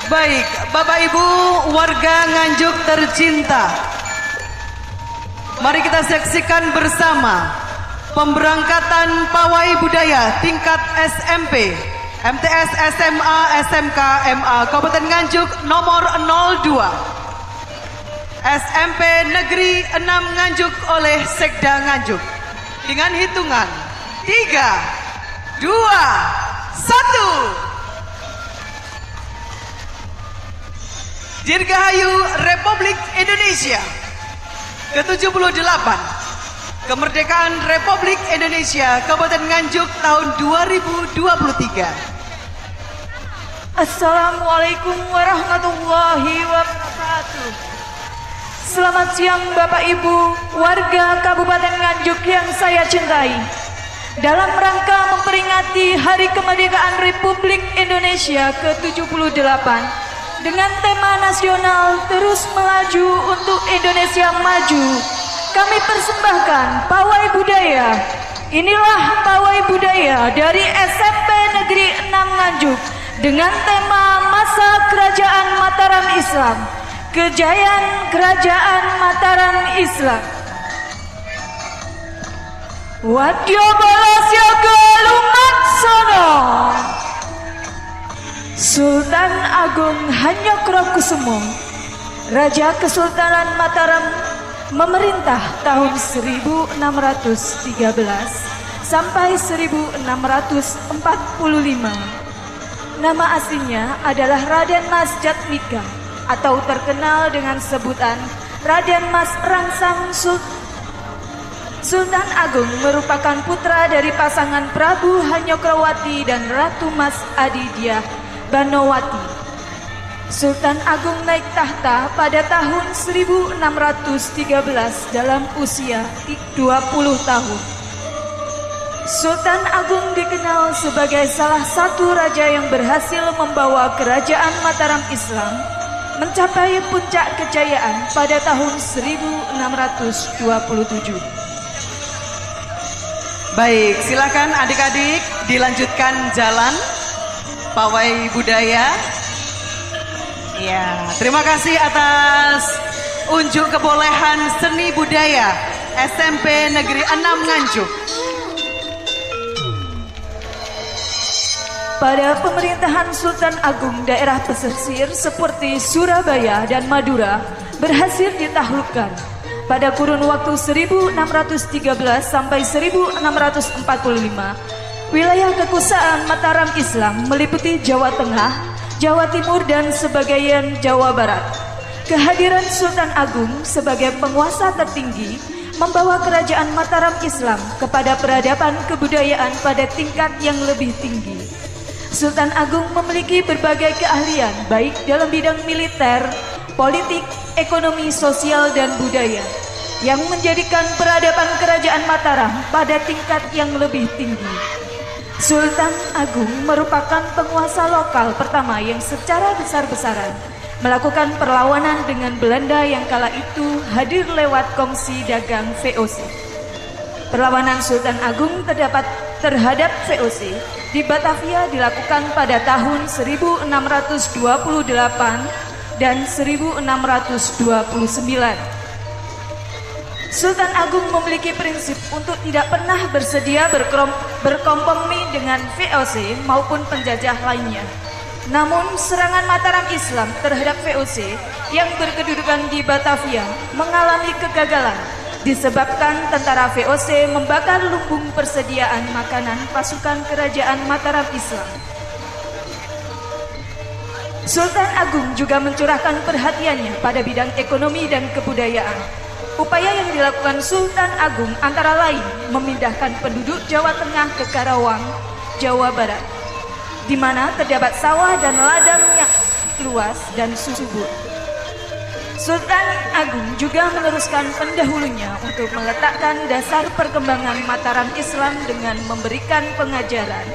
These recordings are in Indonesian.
Baik, Bapak Ibu warga Nganjuk tercinta, mari kita saksikan bersama pemberangkatan pawai budaya tingkat SMP, MTS, SMA, SMK, MA Kabupaten Nganjuk nomor 02, SMP Negeri 6 Nganjuk oleh Sekda Nganjuk, dengan hitungan 3, 2, 1. Dirgahayu Republik Indonesia ke-78, Kemerdekaan Republik Indonesia Kabupaten Nganjuk tahun 2023. Assalamualaikum warahmatullahi wabarakatuh. Selamat siang Bapak Ibu warga Kabupaten Nganjuk yang saya cintai. Dalam rangka memperingati Hari Kemerdekaan Republik Indonesia ke-78 dengan tema nasional Terus Melaju untuk Indonesia Maju, kami persembahkan pawai budaya. Inilah pawai budaya dari SMP Negeri 6 Nganjuk dengan tema Masa Kerajaan Mataram Islam, Kejayaan Kerajaan Mataram Islam. Wadya Balasiaga Lumaksono, Sultan Agung Hanyokrokusumo, Raja Kesultanan Mataram, memerintah tahun 1613 sampai 1645. Nama aslinya adalah Raden Mas Jatmika atau terkenal dengan sebutan Raden Mas Rangsang Sultan Agung merupakan putra dari pasangan Prabu Hanyokrowati dan Ratu Mas Adidiah Banowati. Sultan Agung naik tahta pada tahun 1613 dalam usia 20 tahun. Sultan Agung dikenal sebagai salah satu raja yang berhasil membawa kerajaan Mataram Islam mencapai puncak kejayaan pada tahun 1627. Baik, silakan adik-adik dilanjutkan jalan pawai budaya. Ya, terima kasih atas unjuk kebolehan seni budaya SMP Negeri 6 Nganjuk. Pada pemerintahan Sultan Agung, daerah pesisir seperti Surabaya dan Madura berhasil ditaklukkan. Pada kurun waktu 1613 sampai 1645, wilayah kekuasaan Mataram Islam meliputi Jawa Tengah, Jawa Timur, dan sebagian Jawa Barat. Kehadiran Sultan Agung sebagai penguasa tertinggi membawa kerajaan Mataram Islam kepada peradaban kebudayaan pada tingkat yang lebih tinggi. Sultan Agung memiliki berbagai keahlian baik dalam bidang militer, politik, ekonomi, sosial, dan budaya yang menjadikan peradaban kerajaan Mataram pada tingkat yang lebih tinggi. Sultan Agung merupakan penguasa lokal pertama yang secara besar-besaran melakukan perlawanan dengan Belanda yang kala itu hadir lewat Kongsi Dagang VOC. Perlawanan Sultan Agung terhadap VOC di Batavia dilakukan pada tahun 1628 dan 1629. Sultan Agung memiliki prinsip untuk tidak pernah bersedia berkompromi dengan VOC maupun penjajah lainnya. Namun serangan Mataram Islam terhadap VOC yang berkedudukan di Batavia mengalami kegagalan disebabkan tentara VOC membakar lumbung persediaan makanan pasukan kerajaan Mataram Islam. Sultan Agung juga mencurahkan perhatiannya pada bidang ekonomi dan kebudayaan. Upaya yang dilakukan Sultan Agung antara lain memindahkan penduduk Jawa Tengah ke Karawang, Jawa Barat, di mana terdapat sawah dan ladang yang luas dan subur. Sultan Agung juga meneruskan pendahulunya untuk meletakkan dasar perkembangan Mataram Islam dengan memberikan pengajaran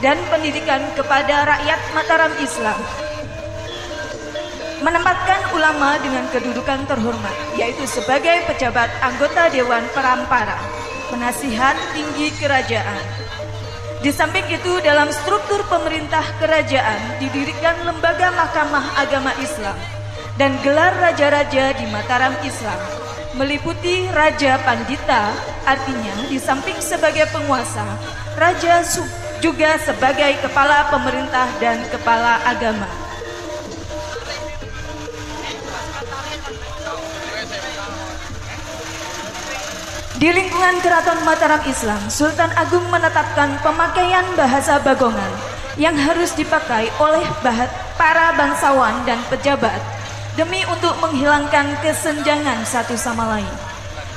dan pendidikan kepada rakyat Mataram Islam. Menempatkan ulama dengan kedudukan terhormat, yaitu sebagai pejabat anggota Dewan Perampara, penasihat tinggi kerajaan. Di samping itu, dalam struktur pemerintah kerajaan didirikan lembaga Mahkamah Agama Islam dan gelar raja-raja di Mataram Islam, meliputi Raja Pandita, artinya di samping sebagai penguasa, Raja juga sebagai kepala pemerintah dan kepala agama. Di lingkungan Keraton Mataram Islam, Sultan Agung menetapkan pemakaian bahasa Bagongan yang harus dipakai oleh para bangsawan dan pejabat demi untuk menghilangkan kesenjangan satu sama lain.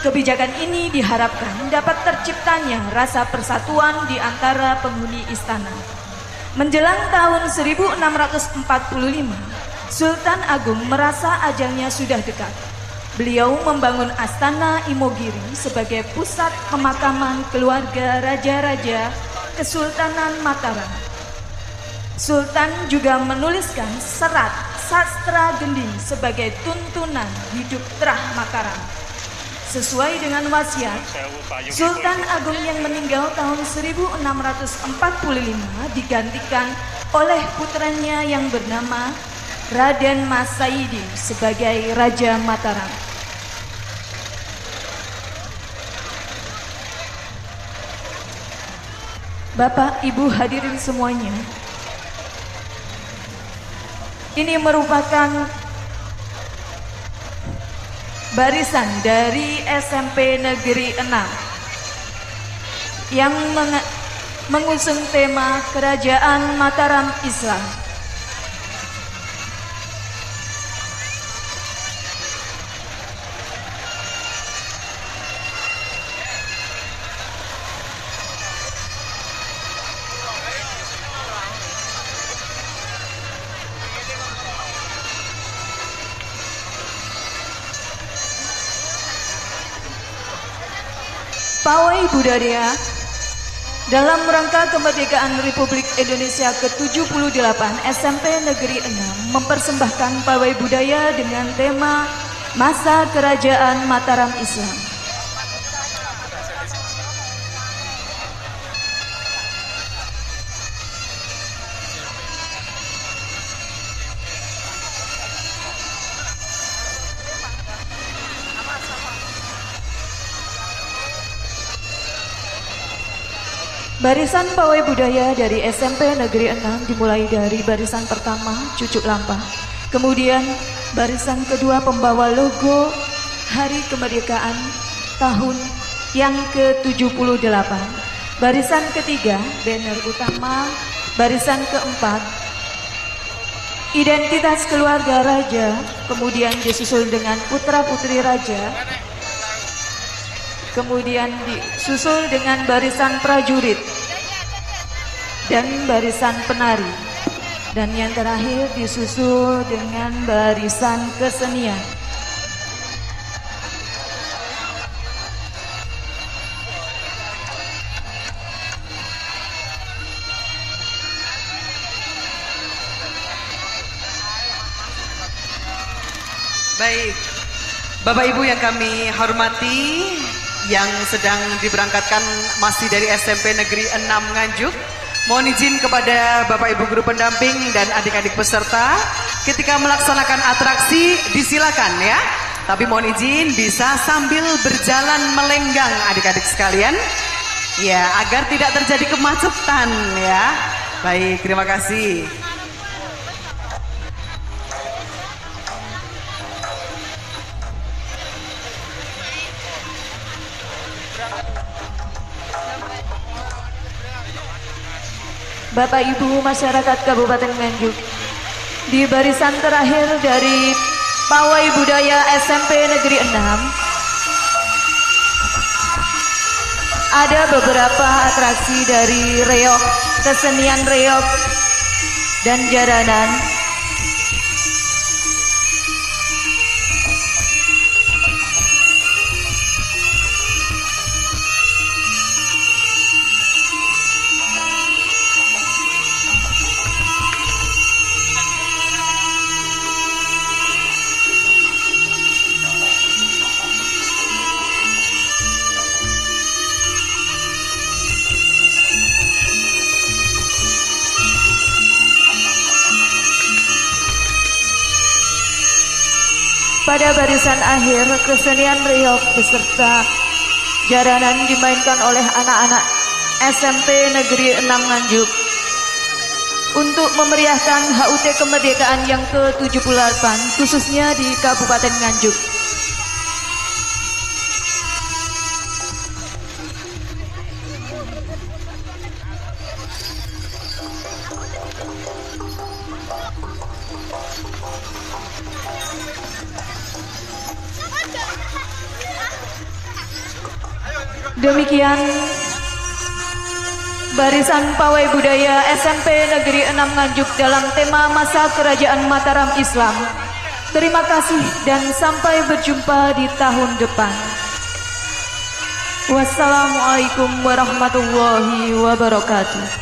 Kebijakan ini diharapkan dapat terciptanya rasa persatuan di antara penghuni istana. Menjelang tahun 1645, Sultan Agung merasa ajalnya sudah dekat. Beliau membangun Astana Imogiri sebagai pusat pemakaman keluarga raja-raja Kesultanan Mataram. Sultan juga menuliskan serat Sastra Gending sebagai tuntunan hidup Trah Mataram. Sesuai dengan wasiat, Sultan Agung yang meninggal tahun 1645 digantikan oleh putranya yang bernama Raden Mas Saidin sebagai Raja Mataram. Bapak, Ibu hadirin semuanya, ini merupakan barisan dari SMP Negeri 6 yang mengusung tema Kerajaan Mataram Islam. Pawai budaya dalam rangka kemerdekaan Republik Indonesia ke-78, SMP Negeri 6 mempersembahkan pawai budaya dengan tema Masa Kerajaan Mataram Islam. Barisan pawai budaya dari SMP Negeri 6 dimulai dari barisan pertama Cucuk Lampah, kemudian barisan kedua pembawa logo Hari Kemerdekaan tahun yang ke-78, barisan ketiga banner utama, barisan keempat identitas keluarga raja, kemudian disusul dengan putra-putri raja, kemudian disusul dengan barisan prajurit dan barisan penari, dan yang terakhir disusul dengan barisan kesenian. Baik, Bapak Ibu yang kami hormati, yang sedang diberangkatkan masih dari SMP Negeri 6 Nganjuk, mohon izin kepada Bapak Ibu guru pendamping dan adik-adik peserta, ketika melaksanakan atraksi disilakan ya, tapi mohon izin bisa sambil berjalan melenggang adik-adik sekalian ya, agar tidak terjadi kemacetan ya. Baik, terima kasih. Bapak Ibu masyarakat Kabupaten Nganjuk, di barisan terakhir dari Pawai Budaya SMP Negeri 6 ada beberapa atraksi dari reog, kesenian reog dan jaranan. Pada barisan akhir, kesenian reog beserta jaranan dimainkan oleh anak-anak SMP Negeri 6 Nganjuk untuk memeriahkan HUT kemerdekaan yang ke-78 khususnya di Kabupaten Nganjuk. Demikian barisan pawai budaya SMP Negeri 6 Nganjuk dalam tema masa kerajaan Mataram Islam. Terima kasih dan sampai berjumpa di tahun depan. Wassalamualaikum warahmatullahi wabarakatuh.